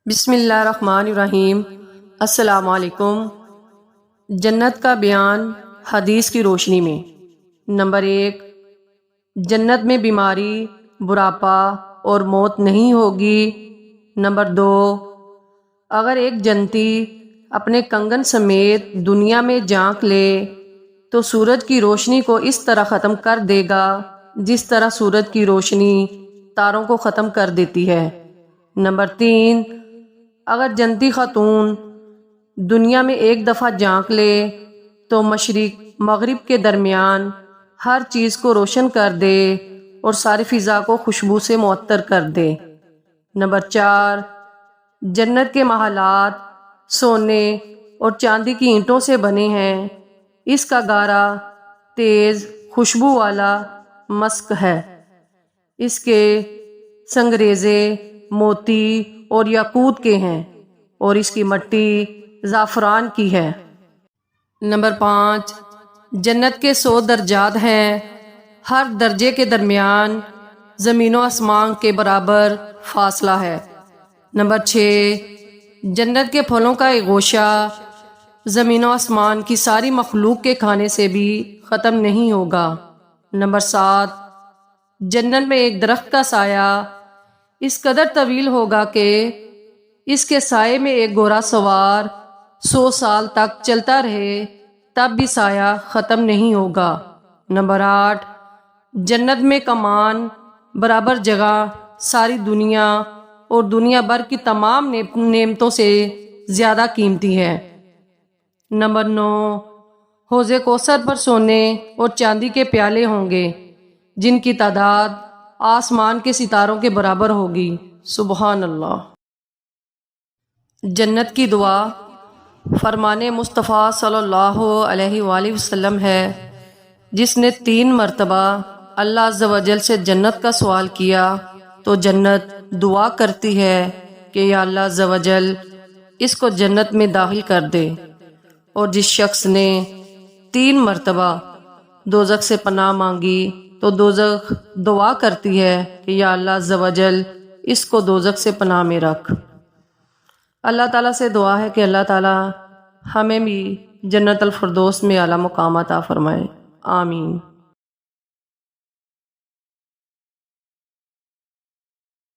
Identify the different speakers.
Speaker 1: بسم اللہ الرحمن الرحیم۔ السلام علیکم۔ جنت کا بیان حدیث کی روشنی میں۔ نمبر 1، جنت میں بیماری، بڑھاپا اور موت نہیں ہوگی۔ نمبر 2، اگر ایک جنتی اپنے کنگن سمیت دنیا میں جھانک لے تو سورج کی روشنی کو اس طرح ختم کر دے گا جس طرح سورج کی روشنی تاروں کو ختم کر دیتی ہے۔ نمبر 3، اگر جنتی خاتون دنیا میں ایک دفعہ جھانک لے تو مشرق مغرب کے درمیان ہر چیز کو روشن کر دے اور ساری فضا کو خوشبو سے معطر کر دے۔ نمبر 4، جنت کے محلات سونے اور چاندی کی اینٹوں سے بنے ہیں۔ اس کا گارا تیز خوشبو والا مسک ہے۔ اس کے سنگریزے موتی اور یاقوت کے ہیں اور اس کی مٹی زعفران کی ہے۔ نمبر 5، جنت کے 100 درجات ہیں۔ ہر درجے کے درمیان زمین و آسمان کے برابر فاصلہ ہے۔ نمبر 6، جنت کے پھلوں کا ایک گوشہ زمین و آسمان کی ساری مخلوق کے کھانے سے بھی ختم نہیں ہوگا۔ نمبر 7، جنت میں ایک درخت کا سایہ اس قدر طویل ہوگا کہ اس کے سائے میں ایک گھوڑا سوار 100 سال تک چلتا رہے تب بھی سایہ ختم نہیں ہوگا۔ نمبر 8، جنت میں کمان برابر جگہ ساری دنیا اور دنیا بھر کی تمام نعمتوں سے زیادہ قیمتی ہے۔ نمبر 9، حوض کوثر پر سونے اور چاندی کے پیالے ہوں گے جن کی تعداد آسمان کے ستاروں کے برابر ہوگی۔ سبحان اللہ۔ جنت کی دعا فرمان مصطفیٰ صلی اللہ علیہ وآلہ وسلم ہے۔ جس نے 3 مرتبہ اللہ عز و جل سے جنت کا سوال کیا تو جنت دعا کرتی ہے کہ یا اللہ عز و جل اس کو جنت میں داخل کر دے، اور جس شخص نے 3 مرتبہ دوزخ سے پناہ مانگی تو دوزخ دعا کرتی ہے کہ یا اللہ عز و جل اس کو دوزخ سے پناہ میں رکھ۔ اللہ تعالیٰ سے دعا ہے کہ اللہ تعالیٰ ہمیں بھی جنت الفردوس میں اعلیٰ مقام عطا فرمائے۔ آمین۔